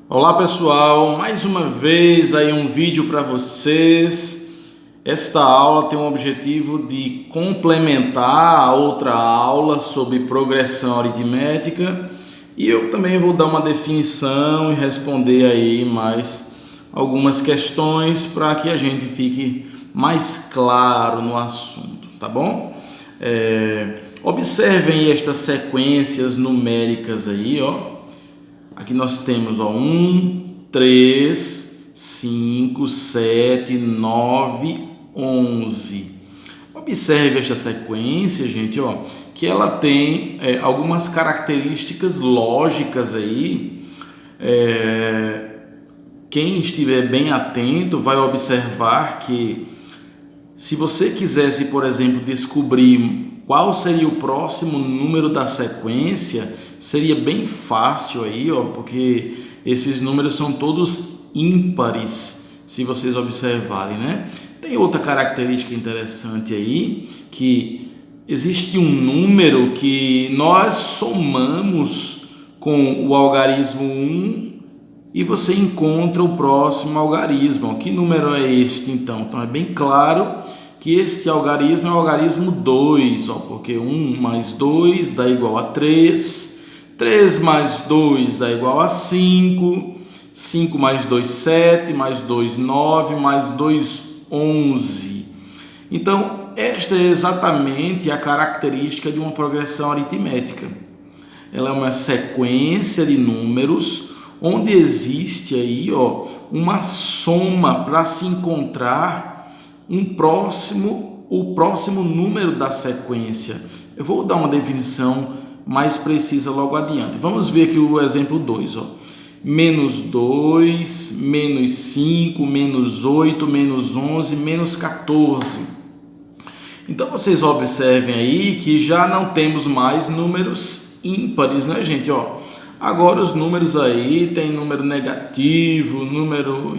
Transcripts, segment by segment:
Olá pessoal, mais uma vez aí um vídeo para vocês. Esta aula tem o objetivo de complementar a outra aula sobre progressão aritmética e eu também vou dar uma definição e responder aí mais algumas questões para que a gente fique mais claro no assunto, tá bom? Observem estas sequências numéricas aí, ó. Aqui nós temos 1, 3, 5, 7, 9, 11. Observe esta sequência, gente, ó, que ela tem algumas características lógicas aí. Quem estiver bem atento vai observar que se você quisesse, por exemplo, descobrir qual seria o próximo número da sequência, seria bem fácil aí, ó, porque esses números são todos ímpares, se vocês observarem, né? Tem outra característica interessante aí, que existe um número que nós somamos com o algarismo 1 e você encontra o próximo algarismo. Que número é este, então? Então é bem claro que esse algarismo é o algarismo 2, ó, porque 1 mais 2 dá igual a 3, 3 mais 2 dá igual a 5, 5 mais 2, 7, mais 2, 9, mais 2, 11. Então, esta é exatamente a característica de uma progressão aritmética. Ela é uma sequência de números onde existe aí, ó, uma soma para se encontrar o próximo número da sequência. Eu vou dar uma definição mais precisa logo adiante. Vamos ver aqui o exemplo 2, ó. Menos 2, menos 5, menos 8, menos 11, menos 14. Então vocês observem aí que já não temos mais números ímpares, né, gente? Ó, agora os números aí tem número negativo, número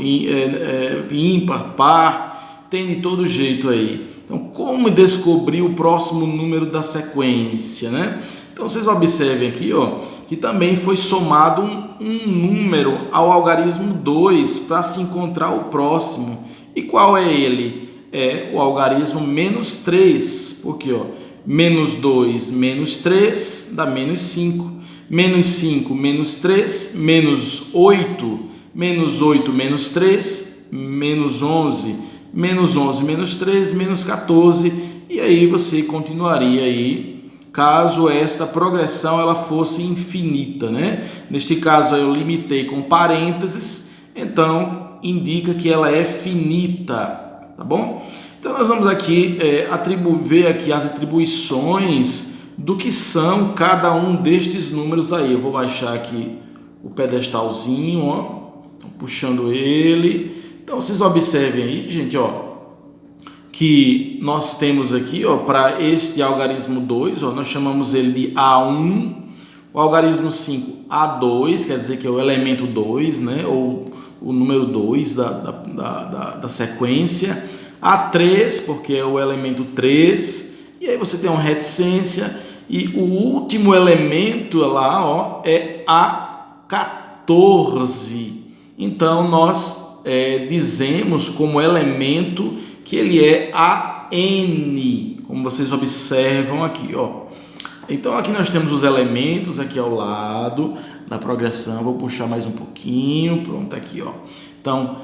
ímpar, par, tem de todo jeito aí. Então, como descobrir o próximo número da sequência, né? Então, vocês observem aqui, ó, que também foi somado um número ao algarismo 2 para se encontrar o próximo. E qual é ele? É o algarismo menos 3, porque ó, menos 2 menos 3 dá menos 5. Menos 5 menos 3, menos 8 menos 3, menos 11. Menos 11 menos 3, menos 14. E aí você continuaria aí, caso esta progressão ela fosse infinita, né? Neste caso eu limitei com parênteses, então indica que ela é finita, tá bom? Então nós vamos aqui ver aqui as atribuições do que são cada um destes números aí. Eu vou baixar aqui o pedestalzinho, ó, tô puxando ele. Então vocês observem aí, gente, ó, que nós temos aqui, ó, para este algarismo 2, ó, nós chamamos ele de A1, o algarismo 5, A2, quer dizer que é o elemento 2, né, ou o número 2 da sequência, A3, porque é o elemento 3, e aí você tem uma reticência, e o último elemento lá, ó, é A14. Então, nós dizemos como elemento que ele é AN, como vocês observam aqui, ó. Então aqui nós temos os elementos aqui ao lado da progressão. Vou puxar mais um pouquinho, pronto, aqui, ó. Então,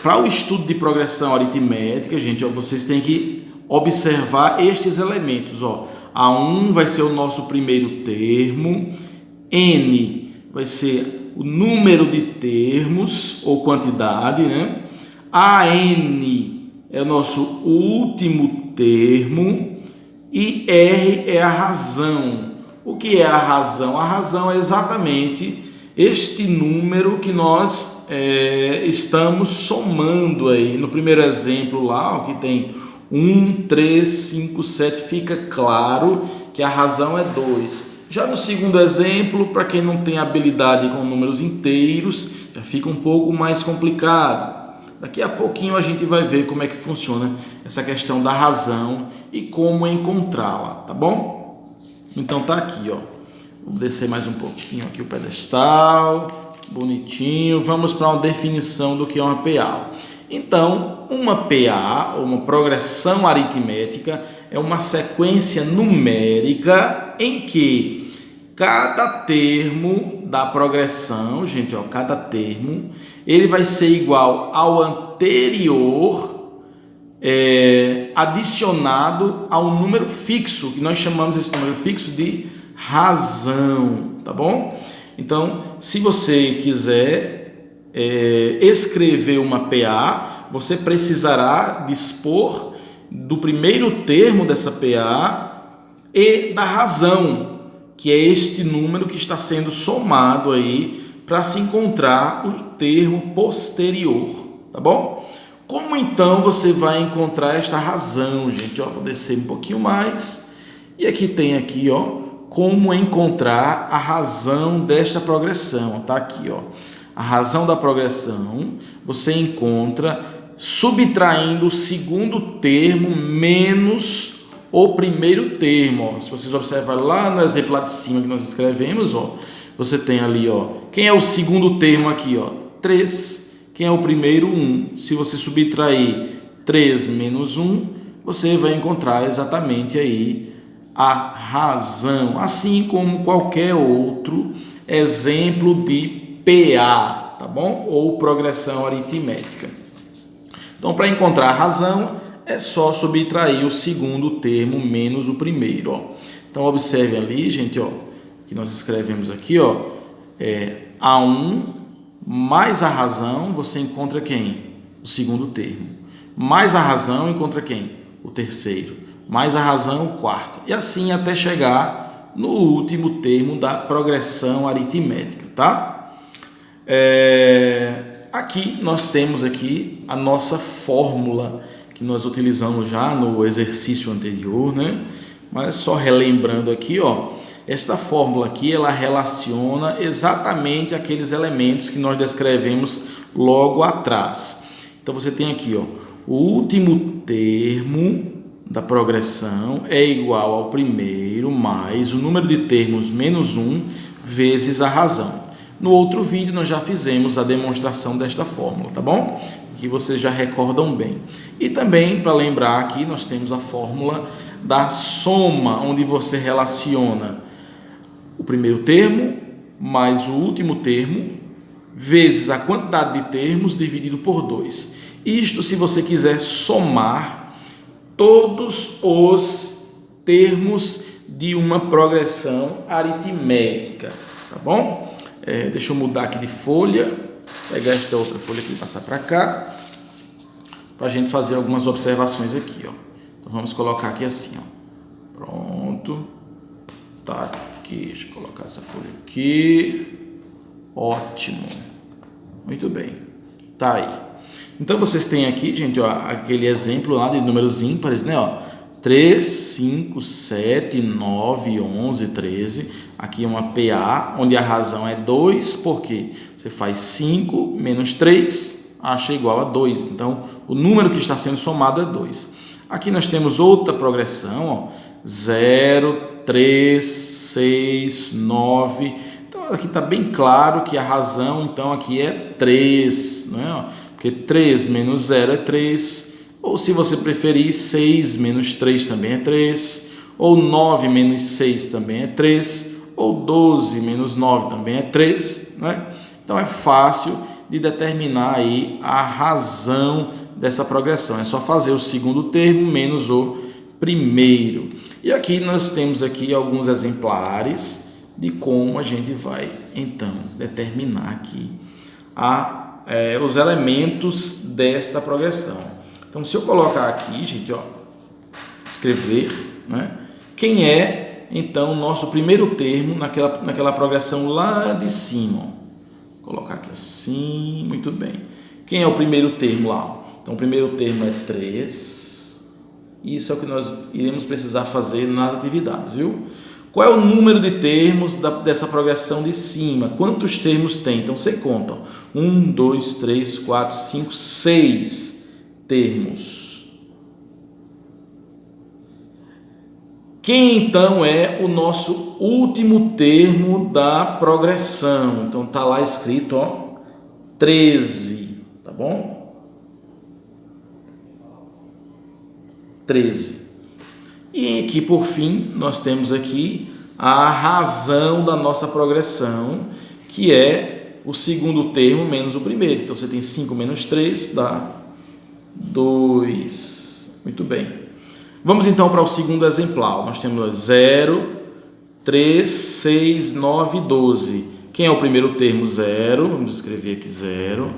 para o estudo de progressão aritmética, gente, ó, vocês têm que observar estes elementos, ó. A1 vai ser o nosso primeiro termo, N vai ser o número de termos ou quantidade, né? AN é o nosso último termo e R é a razão. O que é a razão? A razão é exatamente este número que nós estamos somando aí. No primeiro exemplo lá, ó, que tem 1, 3, 5, 7, fica claro que a razão é 2. Já no segundo exemplo, para quem não tem habilidade com números inteiros, já fica um pouco mais complicado. Daqui a pouquinho a gente vai ver como é que funciona essa questão da razão e como encontrá-la, tá bom? Então tá aqui, ó. Vou descer mais um pouquinho aqui o pedestal. bonitinho. Vamos para uma definição do que é uma PA. Então, uma PA, uma progressão aritmética, é uma sequência numérica em que cada termo da progressão, gente, ó, cada termo, ele vai ser igual ao anterior, adicionado a um número fixo, que nós chamamos esse número fixo de razão, tá bom? Então, se você quiser escrever uma PA, você precisará dispor do primeiro termo dessa PA e da razão, que é este número que está sendo somado aí para se encontrar o termo posterior, tá bom? Como então você vai encontrar esta razão, gente? Ó, vou descer um pouquinho mais e aqui tem aqui, ó, como encontrar a razão desta progressão. Tá aqui, ó, a razão da progressão você encontra subtraindo o segundo termo menos o primeiro termo. Ó. Se vocês observarem lá no exemplo lá de cima que nós escrevemos, ó, você tem ali, ó, quem é o segundo termo aqui, ó? 3. Quem é o primeiro? 1. Se você subtrair 3 menos 1, você vai encontrar exatamente aí a razão, assim como qualquer outro exemplo de PA, tá bom? Ou progressão aritmética. Então, para encontrar a razão, é só subtrair o segundo termo menos o primeiro, ó. Então, observe ali, gente, ó, que nós escrevemos aqui, ó, A1 mais a razão, você encontra quem? O segundo termo. Mais a razão, encontra quem? O terceiro. Mais a razão, o quarto. E assim até chegar no último termo da progressão aritmética, tá? Aqui nós temos aqui a nossa fórmula que nós utilizamos já no exercício anterior, né? Mas só relembrando aqui, ó, esta fórmula aqui, ela relaciona exatamente aqueles elementos que nós descrevemos logo atrás. Então, você tem aqui, ó, o último termo da progressão é igual ao primeiro mais o número de termos menos 1 vezes a razão. No outro vídeo, nós já fizemos a demonstração desta fórmula, tá bom? Que vocês já recordam bem. E também, para lembrar aqui, nós temos a fórmula da soma, onde você relaciona o primeiro termo mais o último termo vezes a quantidade de termos dividido por 2. Isto se você quiser somar todos os termos de uma progressão aritmética, tá bom? Deixa eu mudar aqui de folha, pegar esta outra folha aqui e passar para cá, para a gente fazer algumas observações aqui, ó. Então vamos colocar aqui assim, ó. Pronto, tá. Aqui, deixa eu colocar essa folha aqui. Ótimo. Muito bem. Tá aí. Então, vocês têm aqui, gente, ó, aquele exemplo lá de números ímpares, né? Ó, 3, 5, 7, 9, 11, 13. Aqui é uma PA, onde a razão é 2, porque você faz 5 menos 3, acha igual a 2. Então, o número que está sendo somado é 2. Aqui nós temos outra progressão, ó, 0, 3, 6, 9. Então, aqui está bem claro que a razão, então, aqui é 3, né? Porque 3 menos 0 é 3. Ou, se você preferir, 6 menos 3 também é 3. Ou 9 menos 6 também é 3. Ou 12 menos 9 também é 3, né? Então, é fácil de determinar aí a razão dessa progressão. É só fazer o segundo termo menos o primeiro. E aqui nós temos aqui alguns exemplares de como a gente vai, então, determinar aqui os elementos desta progressão. Então, se eu colocar aqui, gente, ó, escrever, né, quem é, então, o nosso primeiro termo naquela progressão lá de cima. Ó. Vou colocar aqui assim, muito bem. Quem é o primeiro termo lá? Então, o primeiro termo é 3. Isso é o que nós iremos precisar fazer nas atividades, viu? Qual é o número de termos dessa progressão de cima? Quantos termos tem? Então, você conta. 1, 2, 3, 4, 5, 6 termos. Quem então é o nosso último termo da progressão? Então tá lá escrito, ó, 13, tá bom? 13. E aqui por fim nós temos aqui a razão da nossa progressão, que é o segundo termo menos o primeiro. Então você tem 5 menos 3 dá 2. Muito bem. Vamos então para o segundo exemplar. Nós temos 0, 3, 6, 9, 12. Quem é o primeiro termo? 0. Vamos escrever aqui 0.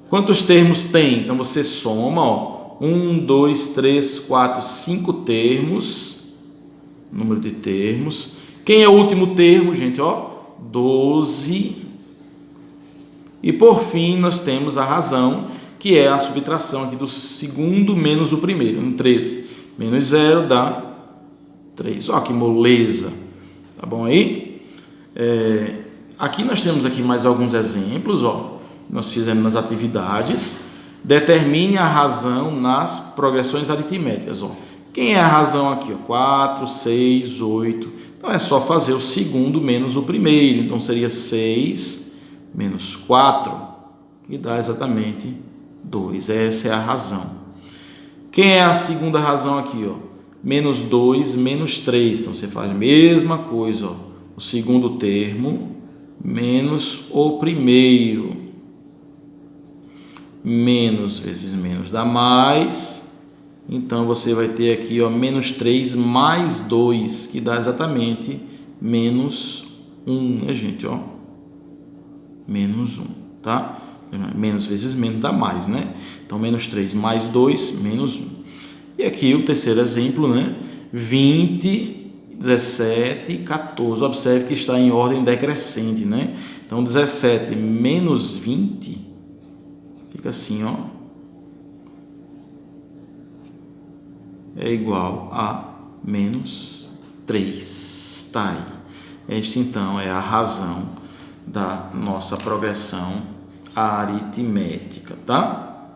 Quantos termos tem? Então você soma, ó, 1, 2, 3, 4, 5 termos. Número de termos. Quem é o último termo, gente? Ó, 12. E por fim nós temos a razão, que é a subtração aqui do segundo menos o primeiro. 3 menos 0 dá 3. Ó, que moleza. Tá bom aí? Aqui nós temos aqui mais alguns exemplos, ó. Nós fizemos nas atividades. Determine a razão nas progressões aritméticas, ó. Quem é a razão aqui? Ó? 4, 6, 8. Então é só fazer o segundo menos o primeiro. Então seria 6 menos 4, que dá exatamente 2. Essa é a razão. Quem é a segunda razão aqui? Ó? Menos 2, menos 3. Então você faz a mesma coisa. Ó. O segundo termo menos o primeiro. Menos vezes menos dá mais. Então você vai ter aqui, ó, menos 3 mais 2, que dá exatamente menos 1, né, gente? Ó? Menos 1, tá? Menos vezes menos dá mais, né? Então, menos 3 mais 2, menos 1. E aqui o terceiro exemplo, né? 20, 17 e 14. Observe que está em ordem decrescente, né? Então, 17 menos 20 fica assim, ó. É igual a menos 3. Tá aí. Esta, então, é a razão da nossa progressão aritmética, tá?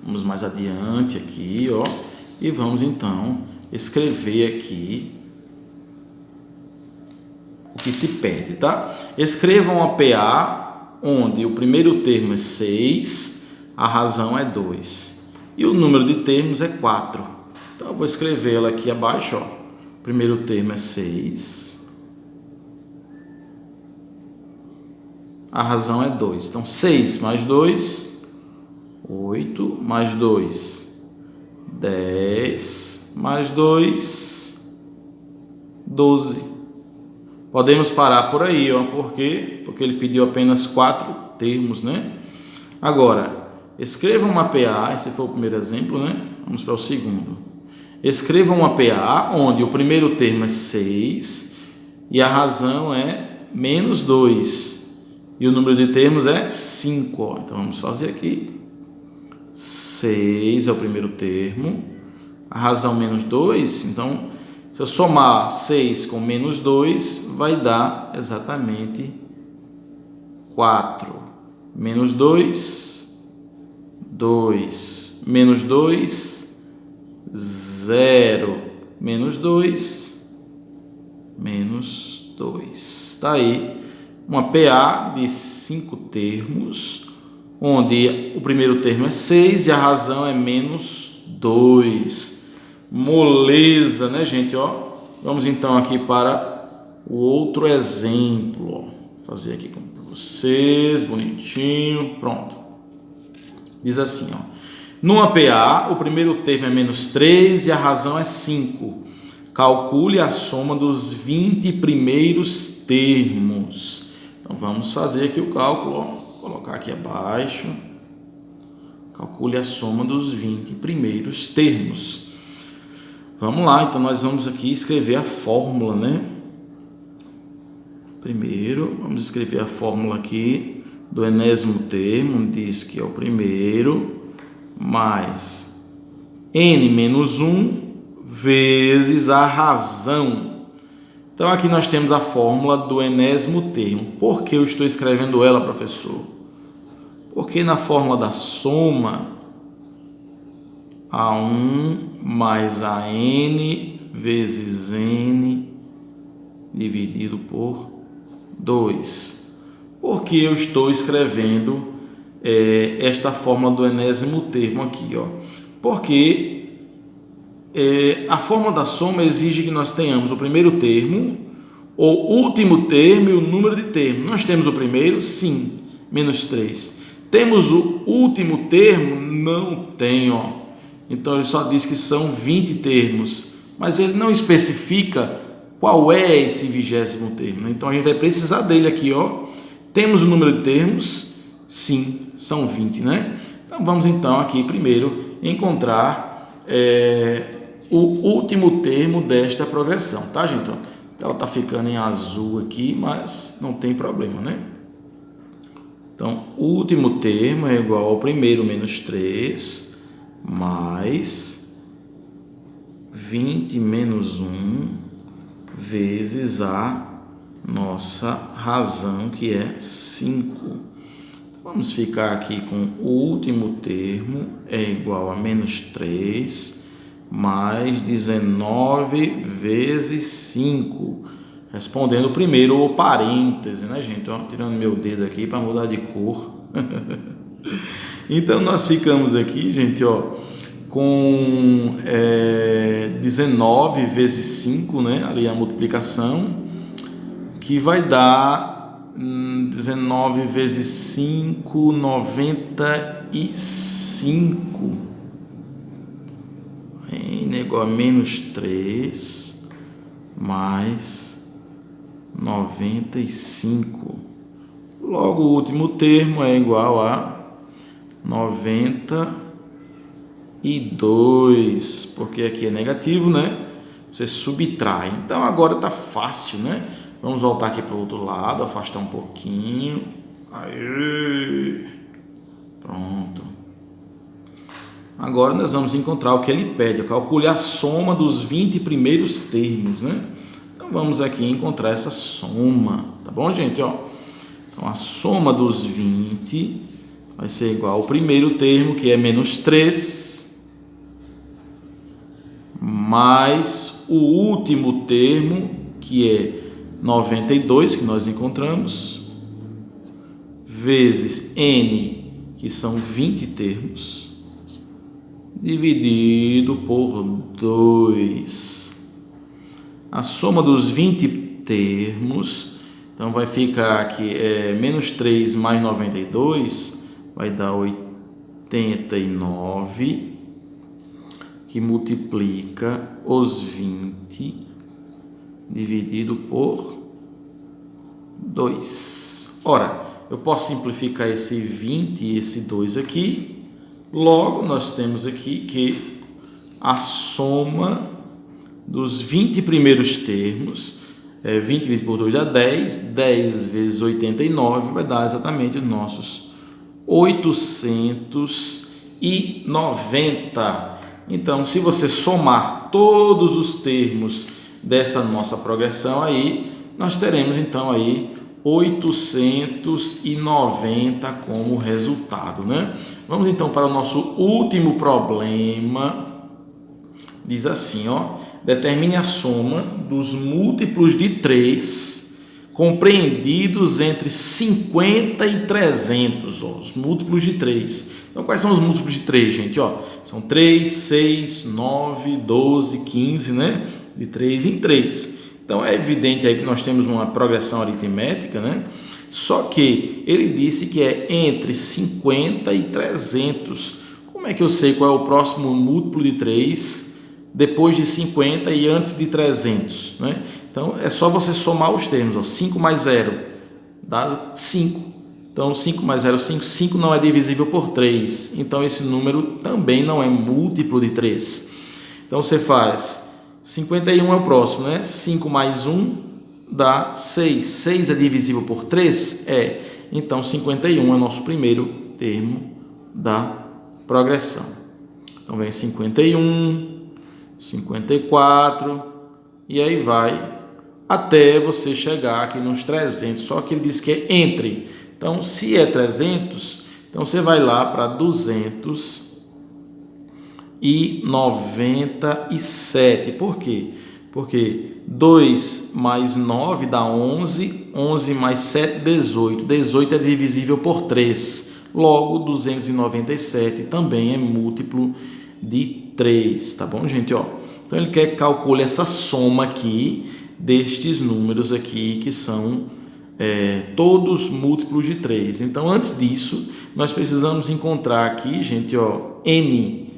Vamos mais adiante aqui, ó, e vamos então escrever aqui o que se pede, tá? Escrevam a PA, onde o primeiro termo é 6, a razão é 2 e o número de termos é 4. Então eu vou escrever ela aqui abaixo, ó. O primeiro termo é 6. A razão é 2. Então, 6 mais 2, 8, mais 2, 10, mais 2, 12. Podemos parar por aí, ó. Por quê? Porque ele pediu apenas 4 termos, né? Agora, escrevam uma PA, esse foi o primeiro exemplo, né? Vamos para o segundo. Escrevam uma PA, onde o primeiro termo é 6 e a razão é menos 2. E o número de termos é 5. Ó. Então, vamos fazer aqui. 6 é o primeiro termo. A razão menos 2. Então, se eu somar 6 com menos 2, vai dar exatamente 4. Menos 2, 2. Menos 2, 0. Menos 2, menos 2. Está aí uma PA de 5 termos, onde o primeiro termo é 6 e a razão é menos 2. Moleza, né, gente? Ó, vamos então aqui para o outro exemplo. Ó. Vou fazer aqui para vocês, bonitinho, pronto. Diz assim, ó. Numa PA, o primeiro termo é menos 3 e a razão é 5. Calcule a soma dos 20 primeiros termos. Então, vamos fazer aqui o cálculo, ó. Vou colocar aqui abaixo. Calcule a soma dos 20 primeiros termos. Vamos lá, então nós vamos aqui escrever a fórmula, né? Primeiro, vamos escrever a fórmula aqui do enésimo termo, diz que é o primeiro, mais n menos 1 vezes a razão. Então, aqui nós temos a fórmula do enésimo termo. Por que eu estou escrevendo ela, professor? Porque na fórmula da soma, A1 mais AN vezes n dividido por 2. Por que eu estou escrevendo esta forma do enésimo termo aqui? Porque a forma da soma exige que nós tenhamos o primeiro termo, o último termo e o número de termos. Nós temos o primeiro? Sim, menos 3. Temos o último termo? Não tem, Então ele só diz que são 20 termos, mas ele não especifica qual é esse 20º termo. Então a gente vai precisar dele aqui, Temos o número de termos? Sim, são 20, né? Então vamos então aqui primeiro encontrar o último termo desta progressão, tá, gente? Ela está ficando em azul aqui, mas não tem problema, né? Então, o último termo é igual ao primeiro menos 3, mais 20 menos 1, vezes a nossa razão, que é 5. Vamos ficar aqui com o último termo é igual a menos 3, mais 19 vezes 5. Respondendo primeiro o parêntese, né, gente? Tirando meu dedo aqui para mudar de cor. Então, nós ficamos aqui, gente, com 19 vezes 5, né? Ali a multiplicação, que vai dar 19 vezes 5, 95. N é igual a menos 3, mais 95. Logo, o último termo é igual a 92, porque aqui é negativo, né? Você subtrai. Então, agora está fácil, né? Vamos voltar aqui para o outro lado, afastar um pouquinho. Aí. Pronto. Agora nós vamos encontrar o que ele pede. Calcule a soma dos 20 primeiros termos, né? Então vamos aqui encontrar essa soma, tá bom, gente? Então a soma dos 20 vai ser igual ao primeiro termo, que é menos 3, mais o último termo, que é 92, que nós encontramos, vezes n, que são 20 termos, dividido por 2. A soma dos 20 termos, então vai ficar aqui, menos 3 mais 92, vai dar 89, que multiplica os 20, dividido por 2. Ora, eu posso simplificar esse 20 e esse 2 aqui. Logo, nós temos aqui que a soma dos 20 primeiros termos, 20 dividido por 2 dá 10, 10 vezes 89 vai dar exatamente os nossos 890. Então, se você somar todos os termos dessa nossa progressão aí, nós teremos então aí 890 como resultado, né? Vamos então para o nosso último problema. Diz assim, determine a soma dos múltiplos de 3 compreendidos entre 50 e 300, os múltiplos de 3. Então, quais são os múltiplos de 3, gente? São 3, 6, 9, 12, 15, né? De 3 em 3. Então, é evidente aí que nós temos uma progressão aritmética, né? Só que ele disse que é entre 50 e 300. Como é que eu sei qual é o próximo múltiplo de 3 depois de 50 e antes de 300, né? Então, é só você somar os termos. 5 mais 0 dá 5. Então, 5 mais 0, 5. 5 não é divisível por 3. Então, esse número também não é múltiplo de 3. Então, você faz 51 é o próximo, né? 5 mais 1 dá 6. 6 é divisível por 3? É. Então, 51 é o nosso primeiro termo da progressão. Então, vem 51, 54, e aí vai até você chegar aqui nos 300. Só que ele diz que é entre. Então, se é 300, então você vai lá para 250. 297. Por quê? Porque 2 mais 9 dá 11, 11 mais 7, 18. 18 é divisível por 3. Logo, 297 também é múltiplo de 3, tá bom, gente? Ó, então, ele quer que calcule essa soma aqui destes números aqui, que são todos múltiplos de 3. Então, antes disso, nós precisamos encontrar aqui, gente, ó, N.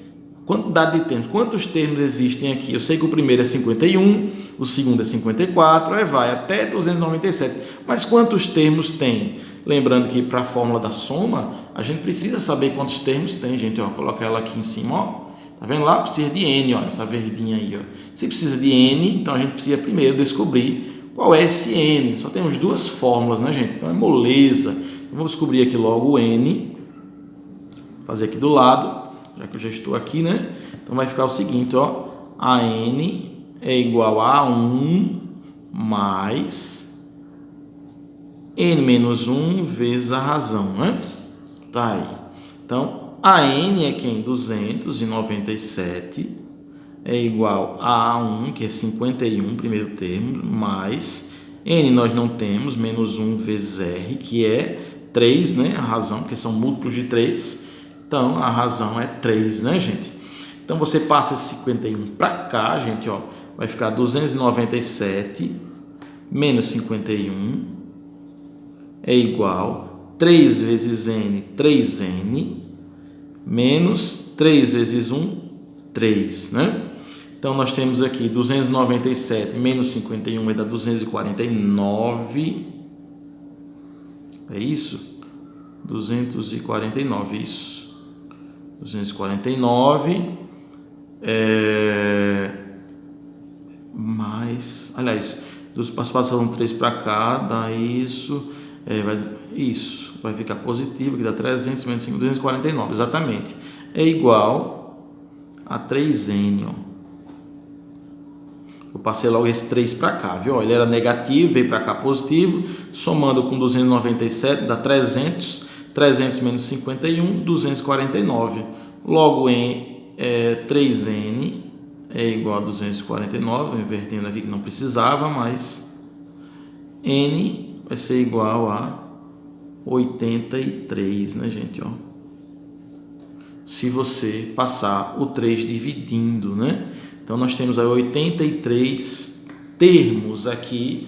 Quantidade de termos. Quantos termos existem aqui? Eu sei que o primeiro é 51, o segundo é 54, aí vai até 297. Mas quantos termos tem? Lembrando que para a fórmula da soma, a gente precisa saber quantos termos tem, gente. Ó, coloca ela aqui em cima, ó. Tá vendo lá? Precisa de N, ó, essa verdinha aí, ó. Se precisa de N, então a gente precisa primeiro descobrir qual é esse N. Só temos duas fórmulas, né, gente? Então é moleza. Então, vamos descobrir aqui logo o N. Vou fazer aqui do lado, já que eu já estou aqui, né? Então vai ficar o seguinte, ó. A N é igual a 1 mais N menos 1 vezes a razão, né? Tá aí. Então, a N é quem? 297 é igual a 1, que é 51, primeiro termo, mais N nós não temos, menos 1 vezes R, que é 3, né? A razão, porque são múltiplos de 3. Então, a razão é 3, né, gente? Então, você passa esse 51 para cá, gente, ó. Vai ficar 297 menos 51 é igual 3 vezes N, 3N, menos 3 vezes 1, 3, né? Então, nós temos aqui 297 menos 51 vai dar 249. É isso? 249, isso. 249 mais, aliás, passando 3 para cá, dá isso, vai ficar positivo, que dá 300 menos 5, 249, exatamente, é igual a 3N, ó. Eu passei logo esse 3 para cá, viu? Ele era negativo, veio para cá positivo, somando com 297 dá 300, 300 menos 51, 249. Logo em 3N é igual a 249, invertendo aqui que não precisava, mas N vai ser igual a 83, né, gente? Ó. Se você passar o 3 dividindo, né? Então, nós temos aí 83 termos aqui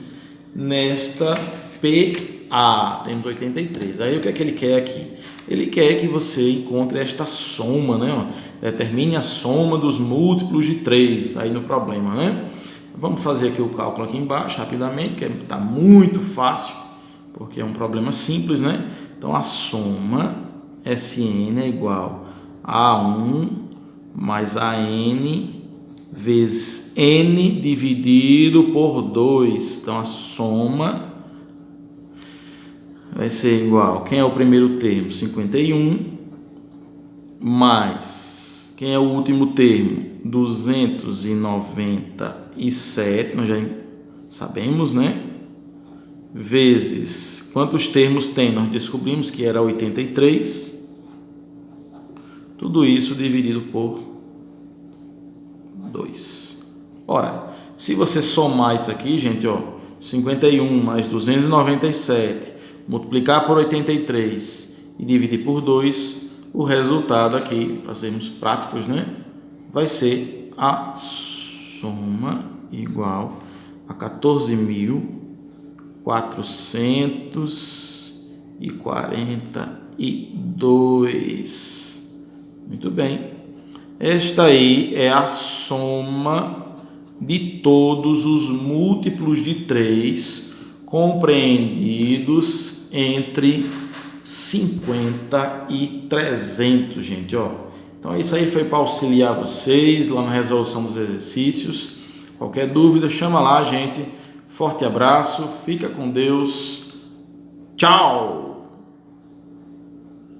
nesta PA. Temos 83. Aí, o que é que ele quer aqui? Ele quer que você encontre esta soma, né? Ó, determine a soma dos múltiplos de 3. Está aí no problema, né? Vamos fazer aqui o cálculo aqui embaixo, rapidamente, que está muito fácil, porque é um problema simples, né? Então, a soma SN é igual a 1 mais a N vezes N dividido por 2. Então, a soma vai ser igual, quem é o primeiro termo? 51, mais, quem é o último termo? 297, nós já sabemos, né? Vezes, quantos termos tem? Nós descobrimos que era 83. Tudo isso dividido por 2. Ora, se você somar isso aqui, gente, ó, 51 mais 297, multiplicar por 83 e dividir por 2, o resultado aqui, para sermos práticos, né, vai ser a soma igual a 14.442. Muito bem. Esta aí é a soma de todos os múltiplos de 3 compreendidos entre 50 e 300, gente, ó. Então, isso aí foi para auxiliar vocês lá na resolução dos exercícios. Qualquer dúvida, chama lá, gente. Forte abraço, fica com Deus. Tchau!